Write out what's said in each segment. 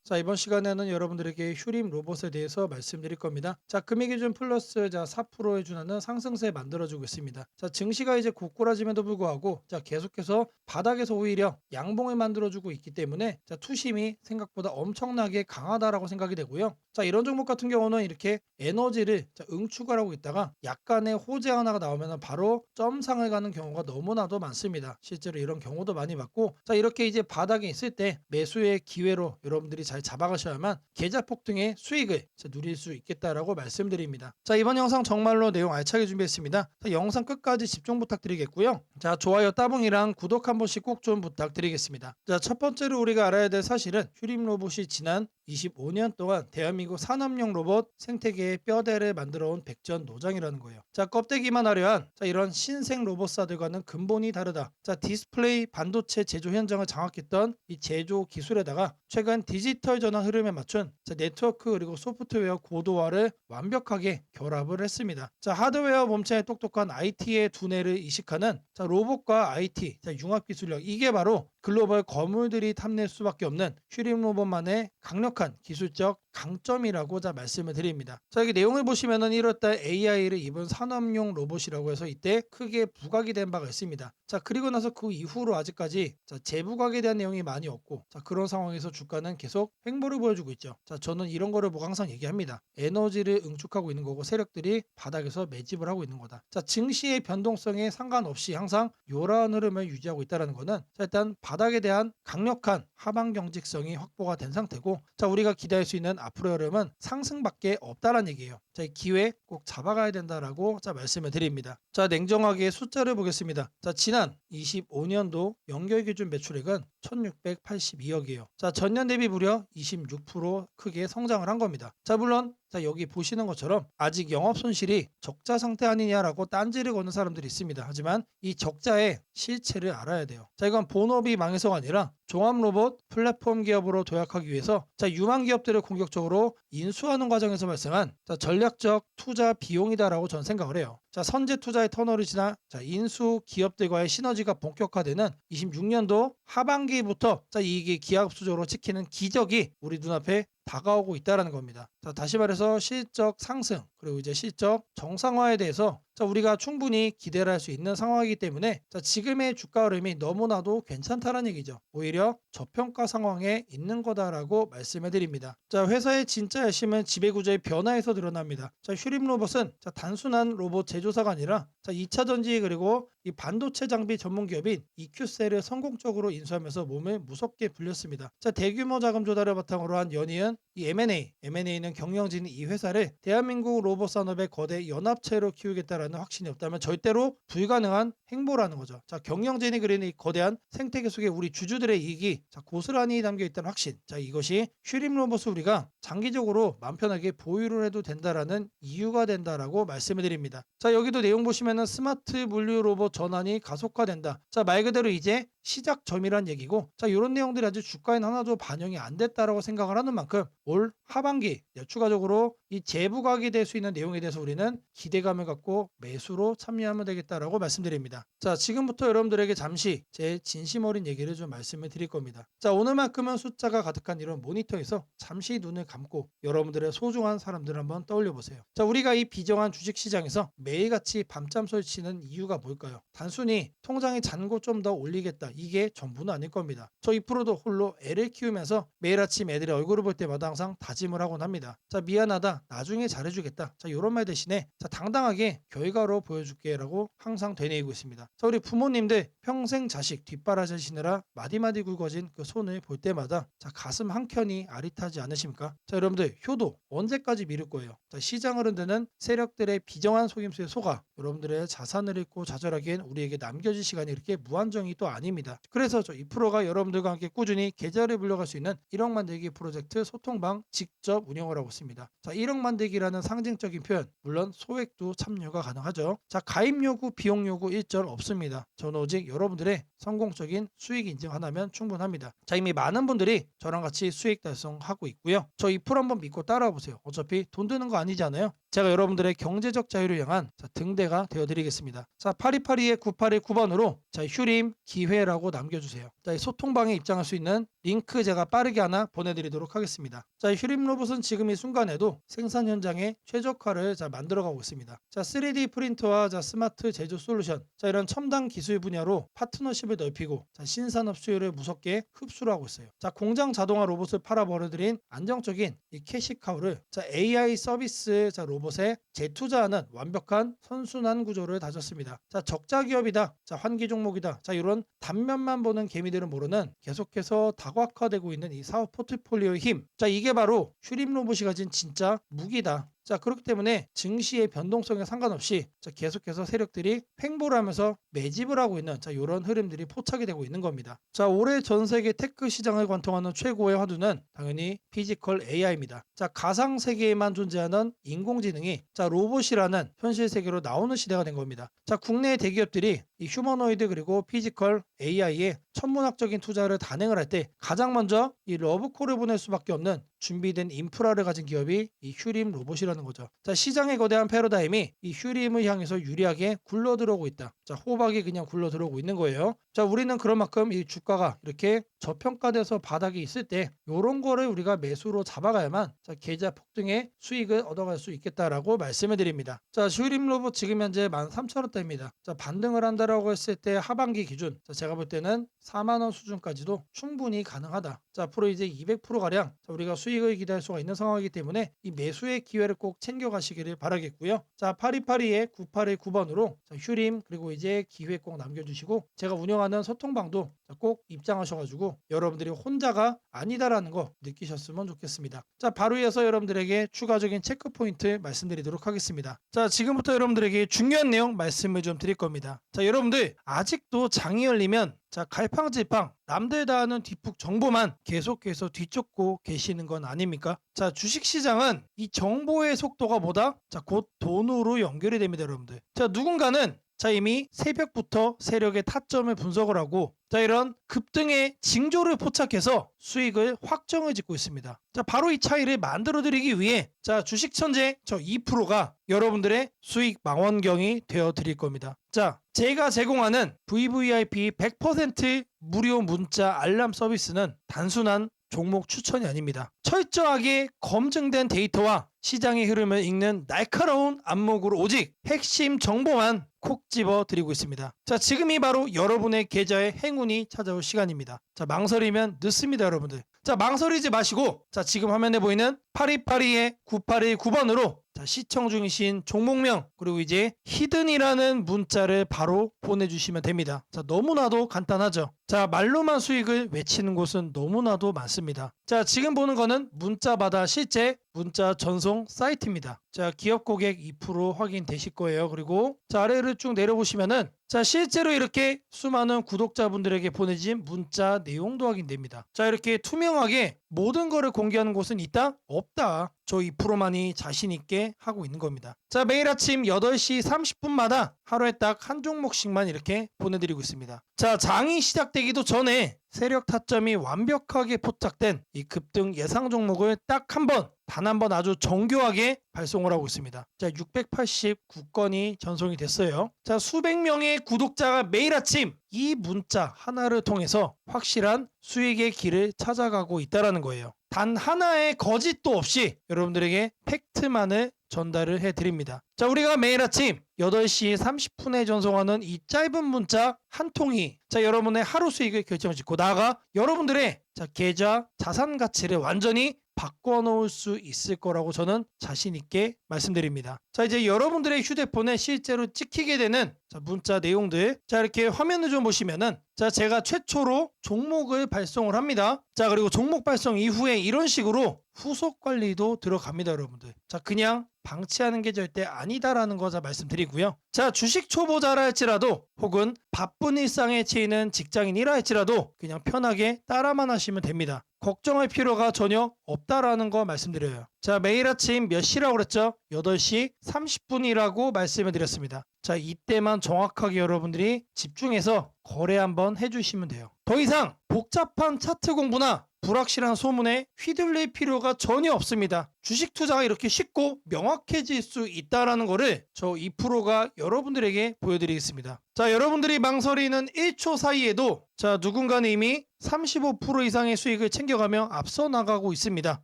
자, 이번 시간에는 여러분들에게 휴림 로봇에 대해서 말씀드릴 겁니다. 자, 금액기준 플러스 4%에 준하는 상승세 만들어주고 있습니다. 자, 증시가 이제 고꾸라짐에도 불구하고 계속해서 바닥에서 오히려 양봉을 만들어주고 있기 때문에 투심이 생각보다 엄청나게 강하다라고 생각이 되고요. 자, 이런 종목 같은 경우는 이렇게 에너지를 응축을 하고 있다가 약간의 호재 하나가 나오면 바로 점상을 가는 경우가 너무나도 많습니다. 실제로 이런 경우도 많이 봤고, 자, 이렇게 이제 바닥에 있을 때 매수의 기회로 여러분들이 잘 잡아가셔야만 계좌 폭등의 수익을 누릴 수 있겠다라고 말씀드립니다. 자, 이번 영상 정말로 내용 알차게 준비했습니다. 자, 영상 끝까지 집중 부탁드리겠고요. 자, 좋아요 따봉이랑 구독 한 번씩 꼭 좀 부탁드리겠습니다. 자, 첫 번째로 우리가 알아야 될 사실은 휴림 로봇이 지난 25년 동안 대한민국 산업용 로봇 생태계의 뼈대를 만들어온 백전노장이라는 거예요. 자, 껍데기만 화려한 이런 신생 로봇사들과는 근본이 다르다. 자, 디스플레이 반도체 제조 현장을 장악했던 이 제조 기술에다가 최근 디지털 전환 흐름에 맞춘 네트워크 그리고 소프트웨어 고도화를 완벽하게 결합을 했습니다. 자, 하드웨어 몸체의 똑똑한 IT의 두뇌를 이식하는 로봇과 IT 융합 기술력, 이게 바로 글로벌 거물들이 탐낼 수밖에 없는 휴림 로봇만의 강력한 기술적 강점이라고 말씀을 드립니다. 자, 여기 내용을 보시면은 1월달 AI를 입은 산업용 로봇이라고 해서 이때 크게 부각이 된 바가 있습니다. 자, 그리고 나서 그 이후로 아직까지 재부각에 대한 내용이 많이 없고, 그런 상황에서 주가는 계속 횡보를 보여주고 있죠. 자, 저는 이런 거를 보고 항상 얘기합니다. 에너지를 응축하고 있는 거고 세력들이 바닥에서 매집을 하고 있는 거다. 자, 증시의 변동성에 상관없이 항상 요러한 흐름을 유지하고 있다는 거는 일단 바닥에 대한 강력한 하방 경직성이 확보가 된 상태고, 자, 우리가 기대할 수 있는 앞으로의 흐름은 상승밖에 없다라는 얘기예요. 자, 이 기회 꼭 잡아가야 된다라고 말씀을 드립니다. 자, 냉정하게 숫자를 보겠습니다. 자, 지난 25년도 연결 기준 매출액은 1682억이에요. 자, 전년 대비 무려 26% 크게 성장을 한 겁니다. 자, 물론 여기 보시는 것처럼 아직 영업 손실이 적자 상태 아니냐라고 딴지를 거는 사람들이 있습니다. 하지만 이 적자의 실체를 알아야 돼요. 자, 이건 본업이 망해서가 아니라 종합 로봇 플랫폼 기업으로 도약하기 위해서 유망 기업들을 공격적으로 인수하는 과정에서 발생한 전략적 투자 비용이다라고 저는 생각을 해요. 자, 선제 투자의 터널을 지나 인수 기업들과의 시너지가 본격화되는 26년도 하반기부터 이익이 기하급수적으로 찍히는 기적이 우리 눈앞에 다가오고 있다는 겁니다. 자, 다시 말해서 실적 상승 그리고 이제 실적 정상화에 대해서 우리가 충분히 기대를 할 수 있는 상황이기 때문에 지금의 주가 흐름이 너무나도 괜찮다는 얘기죠. 오히려 저평가 상황에 있는 거다라고 말씀해 드립니다. 자, 회사의 진짜 열심은 지배구조의 변화에서 드러납니다. 자, 휴림 로봇은 단순한 로봇 제조사가 아니라 2차 전지 그리고 이 반도체 장비 전문 기업인 EQ셀을 성공적으로 인수하면서 몸을 무섭게 불렸습니다. 자, 대규모 자금 조달을 바탕으로 한 연이은 이 M&A는 경영진이 이 회사를 대한민국 로봇 산업의 거대 연합체로 키우겠다라는 확신이 없다면 절대로 불가능한 행보라는 거죠. 자, 경영진이 그리는 이 거대한 생태계 속에 우리 주주들의 이익이 고스란히 담겨 있다는 확신. 자, 이것이 휴림 로봇을 우리가 장기적으로 마음 편하게 보유를 해도 된다라는 이유가 된다라고 말씀을 드립니다. 자, 여기도 내용 보시면은 스마트 물류 로봇 전환이 가속화된다. 자, 말 그대로 이제 시작점이란 얘기고, 자, 이런 내용들이 아직 주가에 하나도 반영이 안 됐다라고 생각을 하는 만큼 올 하반기 추가적으로 이 재부각이 될 수 있는 내용에 대해서 우리는 기대감을 갖고 매수로 참여하면 되겠다라고 말씀드립니다. 자, 지금부터 여러분들에게 잠시 제 진심 어린 얘기를 좀 말씀을 드릴 겁니다. 자, 오늘만큼은 숫자가 가득한 이런 모니터에서 잠시 눈을 감고 여러분들의 소중한 사람들을 한번 떠올려 보세요. 자, 우리가 이 비정한 주식 시장에서 매일같이 밤잠 설치는 이유가 뭘까요? 단순히 통장의 잔고 좀 더 올리겠다, 이게 전부는 아닐 겁니다. 저 2%도 홀로 애를 키우면서 매일 아침 애들의 얼굴을 볼 때마다 항상 다짐을 하곤 합니다. 자, 미안하다, 나중에 잘해주겠다. 자, 이런 말 대신에 당당하게 결과로 보여줄게 라고 항상 되뇌이고 있습니다. 자, 우리 부모님들 평생 자식 뒷바라지시느라 마디마디 굵어진 그 손을 볼 때마다 가슴 한켠이 아릿하지 않으십니까? 자, 여러분들 효도 언제까지 미룰 거예요? 자, 시장을 흔드는 세력들의 비정한 속임수에 속아 여러분들의 자산을 잃고 좌절하기엔 우리에게 남겨질 시간이 이렇게 무한정이 또 아닙니다. 그래서 저 2%가 여러분들과 함께 꾸준히 계좌를 불려갈 수 있는 1억 만들기 프로젝트 소통방 직접 운영을 하고 있습니다. 자, 1억 만들기라는 상징적인 표현, 물론 소액도 참여가 가능하죠. 자, 가입 요구, 비용 요구 일절 없습니다. 저는 오직 여러분들의 성공적인 수익 인증 하나면 충분합니다. 자, 이미 많은 분들이 저랑 같이 수익 달성하고 있고요. 저 2% 한번 믿고 따라와 보세요. 어차피 돈 드는 거 아니잖아요. 제가 여러분들의 경제적 자유를 향한 등대가 되어드리겠습니다. 자, 8282-9819번으로 휴림 기회라고 남겨주세요. 자, 이 소통방에 입장할 수 있는 링크 제가 빠르게 하나 보내드리도록 하겠습니다. 자, 휴림 로봇은 지금 이 순간에도 생산 현장에 최적화를 만들어가고 있습니다. 자, 3D 프린터와 스마트 제조 솔루션, 이런 첨단 기술 분야로 파트너십을 넓히고 신산업 수요를 무섭게 흡수를 하고 있어요. 자, 공장 자동화 로봇을 팔아 벌어들인 안정적인 이 캐시카우를 AI 서비스 로봇에 재투자하는 완벽한 선순환 구조를 다졌습니다. 자, 적자 기업이다, 환기 종목이다, 이런 단면만 보는 개미들은 모르는 계속해서 다각화되고 있는 이 사업 포트폴리오의 힘. 자, 이게 바로 휴림 로봇이 가진 진짜 무기다. 자, 그렇기 때문에 증시의 변동성에 상관없이 계속해서 세력들이 횡보를 하면서 매집을 하고 있는 이런 흐름들이 포착이 되고 있는 겁니다. 자, 올해 전 세계 테크 시장을 관통하는 최고의 화두는 당연히 피지컬 AI입니다. 자, 가상 세계에만 존재하는 인공지능이 로봇이라는 현실 세계로 나오는 시대가 된 겁니다. 자, 국내 대기업들이 이 휴머노이드 그리고 피지컬 AI에 천문학적인 투자를 단행을 할 때 가장 먼저 이 러브콜을 보낼 수밖에 없는 준비된 인프라를 가진 기업이 이 휴림 로봇이라는 거죠. 자, 시장의 거대한 패러다임이 이 휴림을 향해서 유리하게 굴러 들어오고 있다. 자, 호박이 그냥 굴러 들어오고 있는 거예요. 자, 우리는 그런 만큼 이 주가가 이렇게 저평가돼서 바닥에 있을 때 이런 거를 우리가 매수로 잡아가야만 계좌 폭등의 수익을 얻어갈 수 있겠다라고 말씀을 드립니다. 자, 휴림 로봇 지금 현재 13,000원대입니다. 자, 반등을 한다라고 했을 때 하반기 기준, 제가 볼 때는 4만 원 수준까지도 충분히 가능하다. 자, 앞으로 이제 200%가량 우리가 수익을 기대할 수가 있는 상황이기 때문에 이 매수의 기회를 꼭 챙겨가시기를 바라겠고요. 자, 8282에 9819번으로 휴림 그리고 이제 기회 꼭 남겨주시고 제가 운영하는 소통방도 꼭 입장하셔가지고 여러분들이 혼자가 아니다라는 거 느끼셨으면 좋겠습니다. 자, 바로 이어서 여러분들에게 추가적인 체크 포인트 말씀드리도록 하겠습니다. 자, 지금부터 여러분들에게 중요한 내용 말씀을 좀 드릴 겁니다. 자, 여러분들 아직도 장이 열리면 갈팡질팡 남들 다 아는 뒷북 정보만 계속해서 뒤쫓고 계시는 건 아닙니까? 자, 주식시장은 이 정보의 속도가 뭐다? 곧 돈으로 연결이 됩니다, 여러분들. 자, 누군가는 이미 새벽부터 세력의 타점을 분석을 하고 이런 급등의 징조를 포착해서 수익을 확정을 짓고 있습니다. 자, 바로 이 차이를 만들어 드리기 위해 주식 천재 2%가 여러분들의 수익 망원경이 되어 드릴 겁니다. 자, 제가 제공하는 VVIP 100% 무료 문자 알람 서비스는 단순한 종목 추천이 아닙니다. 철저하게 검증된 데이터와 시장의 흐름을 읽는 날카로운 안목으로 오직 핵심 정보만 콕 집어 드리고 있습니다. 자, 지금이 바로 여러분의 계좌에 행운이 찾아올 시간입니다. 자, 망설이면 늦습니다, 여러분들. 자, 망설이지 마시고 지금 화면에 보이는 8282에 9819번으로 시청 중이신 종목명 그리고 이제 히든이라는 문자를 바로 보내주시면 됩니다. 자, 너무나도 간단하죠. 자, 말로만 수익을 외치는 곳은 너무나도 많습니다. 자, 지금 보는 거는 문자마다 실제 문자 전송 사이트입니다. 자, 기업 고객 2% 확인되실 거예요. 그리고 아래를 쭉 내려보시면은 실제로 이렇게 수많은 구독자분들에게 보내진 문자 내용도 확인됩니다. 자, 이렇게 투명하게 모든 거를 공개하는 곳은 있다? 없다. 저 2%만이 자신 있게 하고 있는 겁니다. 자, 매일 아침 8시 30분마다 하루에 딱 한 종목씩만 이렇게 보내드리고 있습니다. 자, 장이 시작되기도 전에 세력 타점이 완벽하게 포착된 이 급등 예상 종목을 딱 단 한 번 아주 정교하게 발송을 하고 있습니다. 자, 689건이 전송이 됐어요. 자, 수백 명의 구독자가 매일 아침 이 문자 하나를 통해서 확실한 수익의 길을 찾아가고 있다는 거예요. 단 하나의 거짓도 없이 여러분들에게 팩트만을 전달을 해드립니다. 자, 우리가 매일 아침 8시 30분에 전송하는 이 짧은 문자 한 통이 여러분의 하루 수익을 결정짓고 나아가 여러분들의 계좌 자산 가치를 완전히 바꿔놓을 수 있을 거라고 저는 자신 있게 말씀드립니다. 자, 이제 여러분들의 휴대폰에 실제로 찍히게 되는 문자 내용들, 이렇게 화면을 좀 보시면은 제가 최초로 종목을 발송을 합니다. 자, 그리고 종목 발송 이후에 이런 식으로 후속 관리도 들어갑니다, 여러분들. 자, 그냥 방치하는 게 절대 아니다라는 거 말씀드리고요. 자, 주식 초보자라 할지라도 혹은 바쁜 일상에 치이는 직장인이라 할지라도 그냥 편하게 따라만 하시면 됩니다. 걱정할 필요가 전혀 없다라는 거 말씀드려요. 자, 매일 아침 몇 시라고 그랬죠? 8시 30분이라고 말씀을 드렸습니다. 자, 이때만 정확하게 여러분들이 집중해서 거래 한번 해주시면 돼요. 더 이상 복잡한 차트 공부나 불확실한 소문에 휘둘릴 필요가 전혀 없습니다. 주식 투자가 이렇게 쉽고 명확해질 수 있다라는 거를 저 2%가 여러분들에게 보여드리겠습니다. 자, 여러분들이 망설이는 1초 사이에도 자, 누군가는 이미 35% 이상의 수익을 챙겨가며 앞서 나가고 있습니다.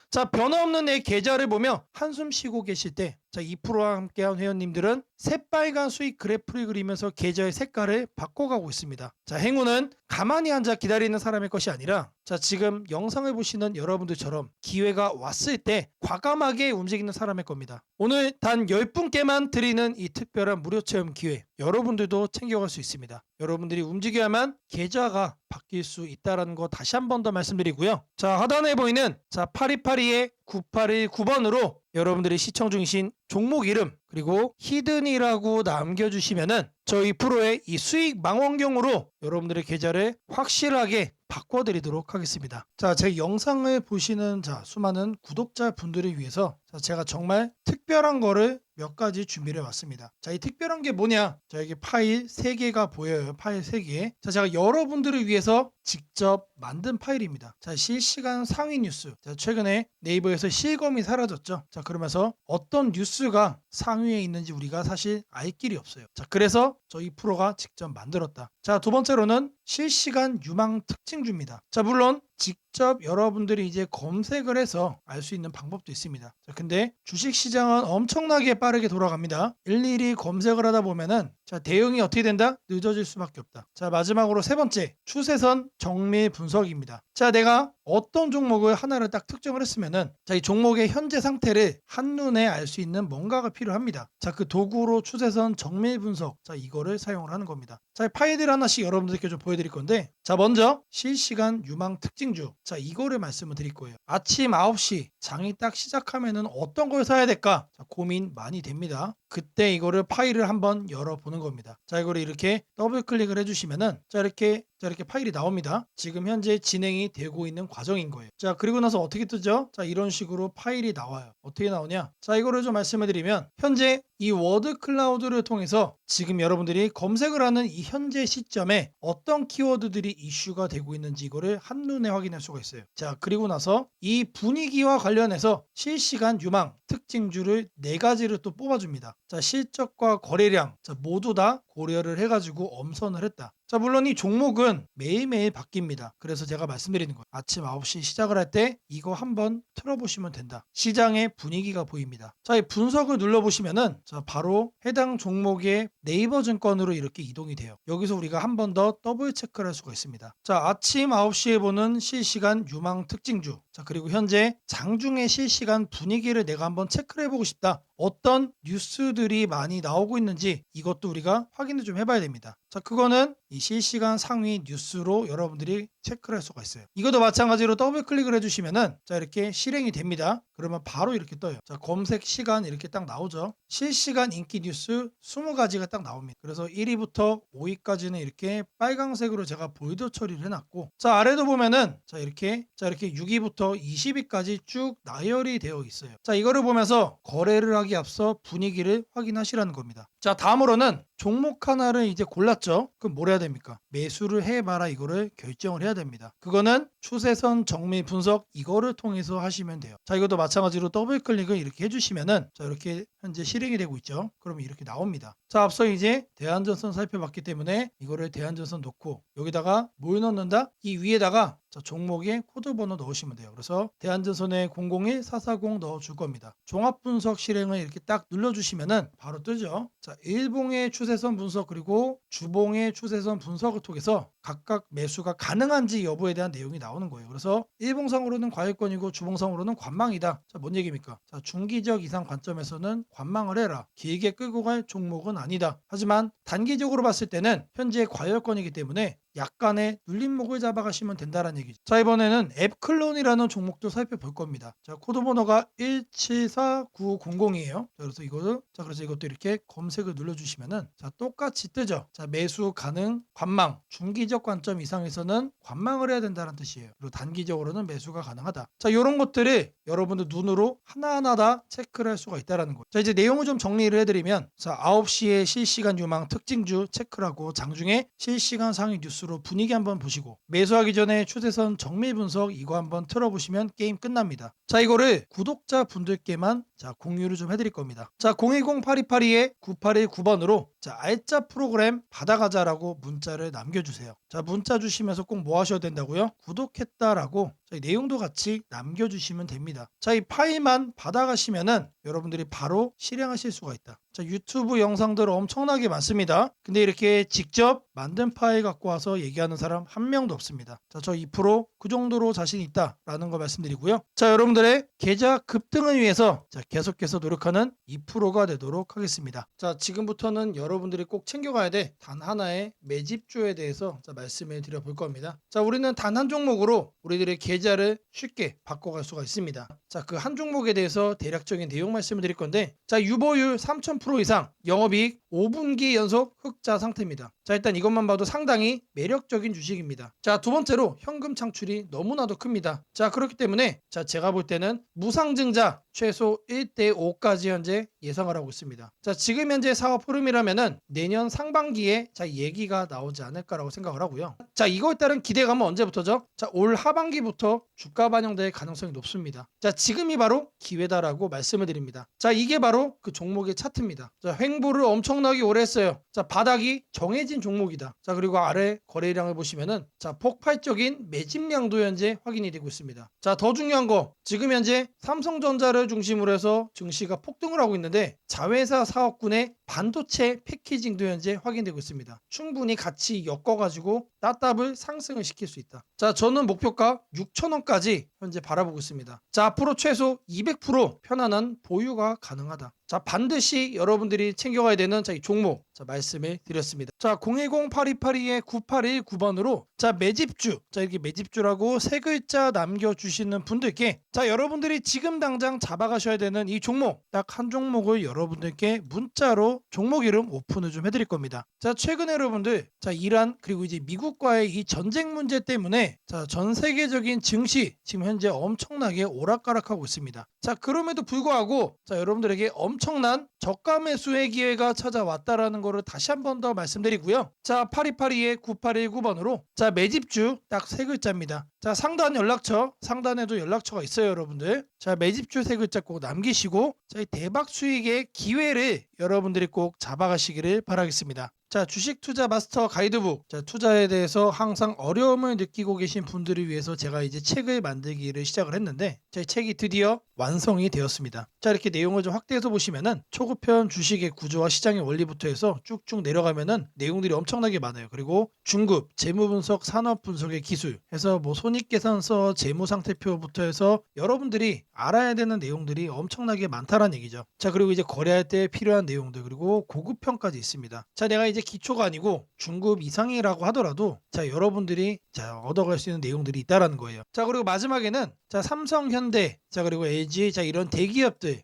자, 변화없는 내 계좌를 보며 한숨 쉬고 계실 때 자, 2%와 함께한 회원님들은 새빨간 수익 그래프를 그리면서 계좌의 색깔을 바꿔가고 있습니다. 자, 행운은 가만히 앉아 기다리는 사람의 것이 아니라 자, 지금 영상을 보시는 여러분들처럼 기회가 왔을 때 과감하게 움직이는 사람의 겁니다. 오늘 단 10분께만 드리는 이 특별한 무료 체험 기회 여러분들도 챙겨갈 수 있습니다. 여러분들이 움직여야만 계좌가 바뀔 수 있다는 거 다시 한 번 더 말씀드리고요. 자, 하단에 보이는 자 8282-9819번으로 여러분들이 시청 중이신 종목 이름 그리고 히든이라고 남겨주시면은 저희 프로의 이 수익 망원경으로 여러분들의 계좌를 확실하게 바꿔드리도록 하겠습니다. 자, 제 영상을 보시는 자 수많은 구독자 분들을 위해서 자, 제가 정말 특별한 거를 몇 가지 준비를 해왔습니다. 자, 이 특별한 게 뭐냐? 자, 여기 파일 3개가 보여요. 파일 3개. 자, 제가 여러분들을 위해서 직접 만든 파일입니다. 자, 실시간 상위 뉴스. 자, 최근에 네이버에서 실검이 사라졌죠. 자, 그러면서 어떤 뉴스가 상위에 있는지 우리가 사실 알 길이 없어요. 자, 그래서 저희 프로가 직접 만들었다. 자, 두 번째로는 실시간 유망 특징주입니다. 자, 물론 직접 여러분들이 이제 검색을 해서 알 수 있는 방법도 있습니다. 자, 근데 주식시장은 엄청나게 빠르게 돌아갑니다. 일일이 검색을 하다 보면은 자, 대응이 어떻게 된다? 늦어질 수밖에 없다. 자, 마지막으로 세 번째, 추세선 정밀 분석입니다. 자, 내가 어떤 종목을 하나를 딱 특정을 했으면은 자, 이 종목의 현재 상태를 한눈에 알 수 있는 뭔가가 필요합니다. 자, 그 도구로 추세선 정밀 분석. 자, 이거를 사용을 하는 겁니다. 자, 파일들 하나씩 여러분들께 좀 보여드릴 건데 자, 먼저 실시간 유망 특징주. 자, 이거를 말씀을 드릴 거예요. 아침 9시 장이 딱 시작하면은 어떤 걸 사야 될까? 자, 고민 많이 됩니다. 그때 이거를 파일을 한번 열어보는 겁니다. 자, 이거를 이렇게 더블 클릭을 해주시면은 자, 이렇게 파일이 나옵니다. 지금 현재 진행이 되고 있는 과정인 거예요. 자, 그리고 나서 어떻게 뜨죠? 자, 이런 식으로 파일이 나와요. 어떻게 나오냐? 자, 이거를 좀 말씀을 드리면 현재 이 워드 클라우드를 통해서 지금 여러분들이 검색을 하는 이 현재 시점에 어떤 키워드들이 이슈가 되고 있는지 이거를 한눈에 확인할 수가 있어요. 자, 그리고 나서 이 분위기와 관련해서 실시간 유망 특징주를 4가지를 또 뽑아줍니다. 자, 실적과 거래량 자, 모두 다 고려를 해가지고 엄선을 했다. 자, 물론 이 종목은 매일매일 바뀝니다. 그래서 제가 말씀드리는 거예요. 아침 9시 시작을 할 때 이거 한번 틀어보시면 된다. 시장의 분위기가 보입니다. 자, 이 분석을 눌러보시면은 자, 바로 해당 종목의 네이버 증권으로 이렇게 이동이 돼요. 여기서 우리가 한 번 더 더블 체크를 할 수가 있습니다. 자, 아침 9시에 보는 실시간 유망 특징주. 자, 그리고 현재 장중의 실시간 분위기를 내가 한번 체크를 해보고 싶다. 어떤 뉴스들이 많이 나오고 있는지 이것도 우리가 확인을 좀 해봐야 됩니다. 자, 그거는 이 실시간 상위 뉴스로 여러분들이 체크를 할 수가 있어요. 이것도 마찬가지로 더블 클릭을 해주시면은 자, 이렇게 실행이 됩니다. 그러면 바로 이렇게 떠요. 자, 검색 시간 이렇게 딱 나오죠. 실시간 인기 뉴스 20가지가 딱 나옵니다. 그래서 1위부터 5위까지는 이렇게 빨강색으로 제가 볼드 처리를 해놨고 자, 아래도 보면은 자, 이렇게 6위부터 20위까지 쭉 나열이 되어 있어요. 자, 이거를 보면서 거래를 하기 앞서 분위기를 확인하시라는 겁니다. 자, 다음으로는 종목 하나를 이제 골랐죠. 그럼 뭘 해야 됩니까? 매수를 해봐라 이거를 결정을 해야 됩니다. 그거는 추세선 정밀 분석 이거를 통해서 하시면 돼요. 자, 이것도 마찬가지로 더블 클릭을 이렇게 해주시면은 자, 이렇게 현재 실행이 되고 있죠. 그러면 이렇게 나옵니다. 자, 앞서 이제 대한전선 살펴봤기 때문에 이거를 대한전선 놓고 여기다가 뭘 넣는다? 이 위에다가 자, 종목에 코드 번호 넣으시면 돼요. 그래서 대한전선에 001440 넣어줄 겁니다. 종합분석 실행을 이렇게 딱 눌러주시면은 바로 뜨죠. 자, 일봉의 추세선 분석 그리고 주봉의 추세선 분석을 통해서 각각 매수가 가능한지 여부에 대한 내용이 나오는 거예요. 그래서 일봉상으로는 과열권이고 주봉상으로는 관망이다. 자, 뭔 얘기입니까? 자, 중기적 이상 관점에서는 관망을 해라. 길게 끌고 갈 종목은 아니다. 하지만 단기적으로 봤을 때는 현재 과열권이기 때문에 약간의 눌림목을 잡아가시면 된다는 얘기죠. 자, 이번에는 앱클론이라는 종목도 살펴볼 겁니다. 자, 코드 번호가 174900이에요. 그래서 이것도 이렇게 검색을 눌러주시면은 자, 똑같이 뜨죠. 자, 매수 가능 관망 중기적 관점 이상에서는 관망을 해야 된다는 뜻이에요. 그리고 단기적으로는 매수가 가능하다. 자, 이런 것들을 여러분들 눈으로 하나하나 다 체크를 할 수가 있다는 거예요. 자, 이제 내용을 좀 정리를 해드리면, 자, 9시에 실시간 유망 특징주 체크라고 장중에 실시간 상위 뉴스로 분위기 한번 보시고, 매수하기 전에 추세선 정밀 분석 이거 한번 틀어보시면 게임 끝납니다. 자, 이거를 구독자분들께만 자 공유를 좀 해드릴 겁니다. 자, 010-8282-9819번으로 자 알짜 프로그램 받아가자라고 문자를 남겨주세요. 자, 문자 주시면서 꼭 뭐 하셔야 된다고요? 구독했다라고 이 내용도 같이 남겨주시면 됩니다. 자, 이 파일만 받아가시면은 여러분들이 바로 실행하실 수가 있다. 자, 유튜브 영상들 엄청나게 많습니다. 근데 이렇게 직접 만든 파일 갖고 와서 얘기하는 사람 한 명도 없습니다. 자, 저 2% 그 정도로 자신 있다라는 거 말씀드리고요. 자, 여러분들의 계좌 급등을 위해서 자 계속해서 노력하는 2%가 되도록 하겠습니다. 자, 지금부터는 여러분들이 꼭 챙겨가야 돼 단 하나의 매집주에 대해서 자 말씀을 드려볼 겁니다. 자, 우리는 단 한 종목으로 우리들의 계좌를 쉽게 바꿔갈 수가 있습니다. 자, 그 한 종목에 대해서 대략적인 내용 말씀을 드릴 건데, 자, 유보율 3000% 이상, 영업이익 5분기 연속 흑자 상태입니다. 자, 일단 이것만 봐도 상당히 매력적인 주식입니다. 자, 두 번째로 현금 창출이 너무나도 큽니다. 자, 그렇기 때문에 자 제가 볼 때는 무상증자 최소 1대5까지 현재 예상을 하고 있습니다. 자, 지금 현재 사업 흐름이라면은 내년 상반기에 자 얘기가 나오지 않을까라고 생각을 하고요. 자, 이거에 따른 기대감은 언제부터죠? 자, 올 하반기부터 주가 반영될 가능성이 높습니다. 자, 지금이 바로 기회다라고 말씀을 드립니다. 자, 이게 바로 그 종목의 차트입니다. 자, 횡보를 엄청나게 오래 했어요. 자, 바닥이 정해진 종목이다. 자, 그리고 아래 거래량을 보시면은 자 폭발적인 매집량도 현재 확인이 되고 있습니다. 자, 더 중요한 거, 지금 현재 삼성전자를 중심으로 해서 증시가 폭등을 하고 있는데 자회사 사업군의 반도체 패키징도 현재 확인되고 있습니다. 충분히 같이 엮어가지고 따답을 상승을 시킬 수 있다. 자, 저는 목표가 6,000원까지 현재 바라보고 있습니다. 자, 앞으로 최소 200% 편안한 보유가 가능하다. 자, 반드시 여러분들이 챙겨가야 되는 자, 이 종목 자 말씀을 드렸습니다. 자, 010-8282-9819번으로 자 매집주, 자 이렇게 매집주라고 세 글자 남겨주시는 분들께 자 여러분들이 지금 당장 잡아가셔야 되는 이 종목 딱 한 종목을 여러분들께 문자로 종목 이름 오픈을 좀 해드릴 겁니다. 자, 최근에 여러분들 자 이란 그리고 이제 미국과의 이 전쟁 문제 때문에 자 전 세계적인 증시 지금 현재 엄청나게 오락가락하고 있습니다. 자, 그럼에도 불구하고 자 여러분들에게 엄청난 저가 매수의 기회가 찾아왔다라는 거를 다시 한 번 더 말씀드리고요. 자, 8282-9819번으로 자 매집주 딱 세 글자입니다. 자, 상단 연락처, 상단에도 연락처가 있어요, 여러분들. 자, 매집주 세 글자 꼭 남기시고 자, 이 대박 수익의 기회를 여러분들이 꼭 잡아가시기를 바라겠습니다. 자, 주식 투자 마스터 가이드북. 자, 투자에 대해서 항상 어려움을 느끼고 계신 분들을 위해서 제가 이제 책을 만들기를 시작을 했는데 제 책이 드디어 완성이 되었습니다. 자, 이렇게 내용을 좀 확대해서 보시면은 초급편 주식의 구조와 시장의 원리부터 해서 쭉쭉 내려가면은 내용들이 엄청나게 많아요. 그리고 중급, 재무 분석, 산업 분석의 기술 해서 뭐 손익계산서, 재무 상태표부터 해서 여러분들이 알아야 되는 내용들이 엄청나게 많다라는 얘기죠. 자, 그리고 이제 거래할 때 필요한 내용들 그리고 고급편까지 있습니다. 자, 내가 이제 기초가 아니고 중급 이상이라고 하더라도 자 여러분들이 자 얻어갈 수 있는 내용들이 있다라는 거예요. 자, 그리고 마지막에는 자 삼성, 현대, 자 그리고 LG 자 이런 대기업들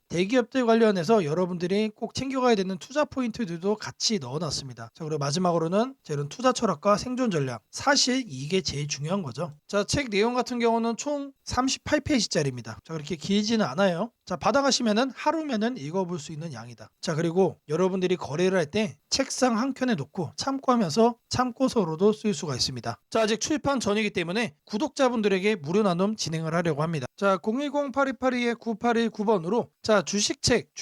관련해서 여러분들이 꼭 챙겨가야 되는 투자 포인트들도 같이 넣어놨습니다. 자, 그리고 마지막으로는 자 이런 투자 철학과 생존 전략, 사실 이게 제일 중요한 거죠. 자, 책 내용 같은 경우는 총 38페이지짜리입니다. 자, 그렇게 길지는 않아요. 자, 받아가시면은 하루면은 읽어볼 수 있는 양이다. 자, 그리고 여러분들이 거래를 할 때 책상 한 켠에 놓고 참고하면서 참고서로도 쓸 수가 있습니다. 자, 아직 출판 전이기 때문에 구독자분들에게 무료 나눔 진행을 하려고 합니다. 자, 010-8282-9819번으로 자 주식책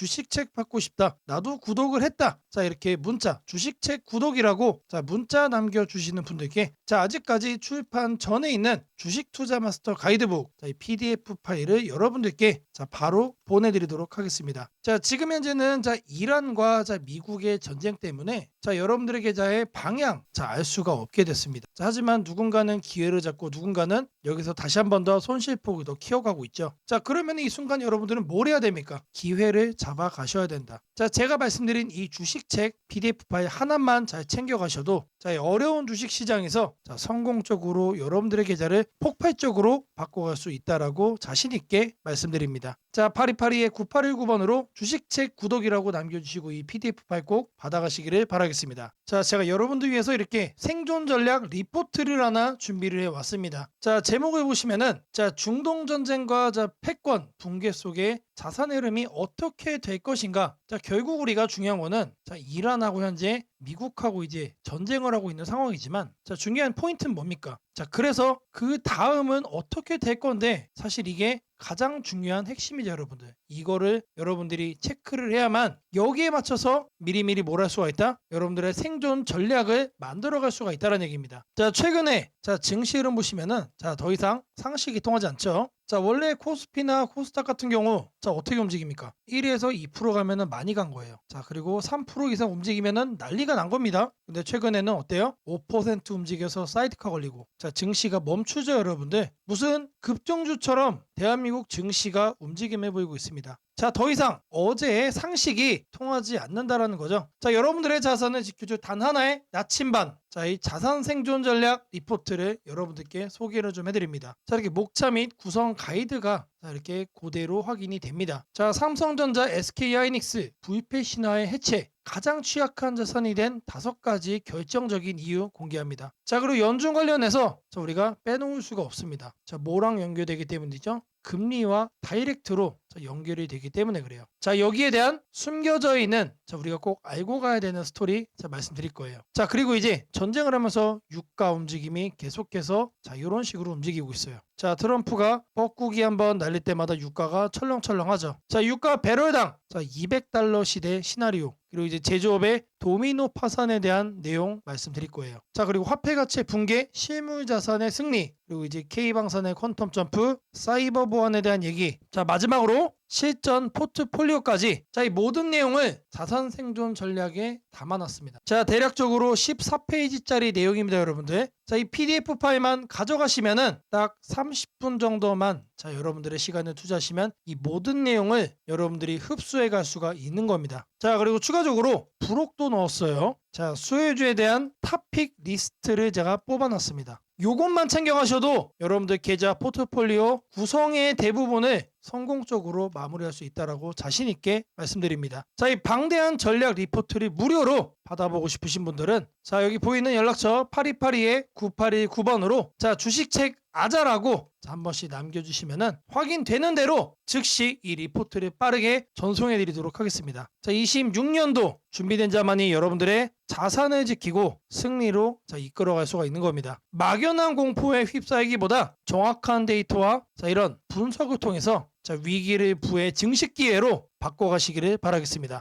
받고 싶다, 나도 구독을 했다, 자 이렇게 문자 주식책 구독이라고 자 문자 남겨주시는 분들께 자 아직까지 출판 전에 있는 주식 투자 마스터 가이드북 자, 이 PDF 파일을 여러분들께 자 바로 보내드리도록 하겠습니다. 자, 지금 현재는 자 이란과 자 미국의 전쟁 때문에 자 여러분들의 계좌의 방향 자 알 수가 없게 됐습니다. 자, 하지만 누군가는 기회를 잡고 누군가는 여기서 다시 한 번 더 손실폭을 더 키워가고 있죠. 자, 그러면 이 순간 여러분들은 뭘 해야 됩니까? 기회를 잡아 가셔야 된다. 자, 제가 말씀드린 이 주식책 PDF 파일 하나만 잘 챙겨 가셔도 자 어려운 주식 시장에서 자 성공적으로 여러분들의 계좌를 폭발적으로 바꿔갈 수 있다라고 자신 있게 말씀드립니다. 자, 파리파리의 9819번으로 주식책 구독이라고 남겨주시고 이 PDF 파일 꼭 받아가시기를 바라겠습니다. 자, 제가 여러분들 위해서 이렇게 생존 전략 리포트를 하나 준비를 해왔습니다. 자, 제목을 보시면은 자, 중동 전쟁과 자, 패권 붕괴 속에 자산의 흐름이 어떻게 될 것인가. 자, 결국 우리가 중요한 거는 자, 이란하고 현재 미국하고 이제 전쟁을 하고 있는 상황이지만 자, 중요한 포인트는 뭡니까? 자, 그래서 그 다음은 어떻게 될 건데 사실 이게 가장 중요한 핵심이죠, 여러분들. 이거를 여러분들이 체크를 해야만 여기에 맞춰서 미리미리 뭘 할 수가 있다? 여러분들의 생존 전략을 만들어갈 수가 있다는 얘기입니다. 자, 최근에 자, 증시 흐름 보시면은 자, 더 이상 상식이 통하지 않죠. 자, 원래 코스피나 코스닥 같은 경우 자, 어떻게 움직입니까? 1에서 2% 가면은 많이 간 거예요. 자, 그리고 3% 이상 움직이면은 난리가 난 겁니다. 근데 최근에는 어때요? 5% 움직여서 사이드카 걸리고 자, 증시가 멈추죠, 여러분들. 무슨 급정주처럼 대한민국 증시가 움직임을 보이고 있습니다. 자, 더 이상 어제의 상식이 통하지 않는다라는 거죠. 자, 여러분들의 자산을 지켜줄 단 하나의 나침반. 자, 이 자산 생존 전략 리포트를 여러분들께 소개를 좀 해드립니다. 자, 이렇게 목차 및 구성 가이드가 자, 이렇게 그대로 확인이 됩니다. 자, 삼성전자, SK하이닉스, VP 신화의 해체. 가장 취약한 자산이 된 5가지 결정적인 이유 공개합니다. 자, 그리고 연중 관련해서 자, 우리가 빼놓을 수가 없습니다. 자, 뭐랑 연결되기 때문이죠? 금리와 다이렉트로 연결이 되기 때문에 그래요. 자, 여기에 대한 숨겨져 있는 자, 우리가 꼭 알고 가야 되는 스토리 자, 말씀드릴 거예요. 자, 그리고 이제 전쟁을 하면서 유가 움직임이 계속해서 자, 이런 식으로 움직이고 있어요. 자, 트럼프가 뻐꾸기 한번 날릴 때마다 유가가 철렁철렁하죠. 자, 유가 배럴당 자, $200 시대 시나리오. 그리고 이제 제조업의 도미노 파산에 대한 내용 말씀드릴 거예요. 자, 그리고 화폐 가치의 붕괴, 실물 자산의 승리, 그리고 이제 K방산의 퀀텀 점프, 사이버 보안에 대한 얘기. 자, 마지막으로 실전 포트폴리오까지 자, 이 모든 내용을 자산 생존 전략에 담아놨습니다. 자, 대략적으로 14페이지짜리 내용입니다, 여러분들. 자, 이 PDF 파일만 가져가시면은 딱 30분 정도만 자, 여러분들의 시간을 투자하시면 이 모든 내용을 여러분들이 흡수해 갈 수가 있는 겁니다. 자, 그리고 추가적으로 부록도 넣었어요. 자, 수혜주에 대한 탑픽 리스트를 제가 뽑아놨습니다. 요것만 챙겨가셔도 여러분들 계좌 포트폴리오 구성의 대부분을 성공적으로 마무리할 수 있다라고 자신 있게 말씀드립니다. 자, 이 방대한 전략 리포트를 무료로 받아보고 싶으신 분들은 자, 여기 보이는 연락처 파리파리의 9819번으로 자, 주식책 아자라고 한 번씩 남겨주시면은 확인되는 대로 즉시 이 리포트를 빠르게 전송해 드리도록 하겠습니다. 자, 26년도 준비된 자만이 여러분들의 자산을 지키고 승리로 자, 이끌어갈 수가 있는 겁니다. 막연한 공포에 휩싸이기보다 정확한 데이터와 자, 이런 분석을 통해서 자, 위기를 부의 증식 기회로 바꿔가시기를 바라겠습니다.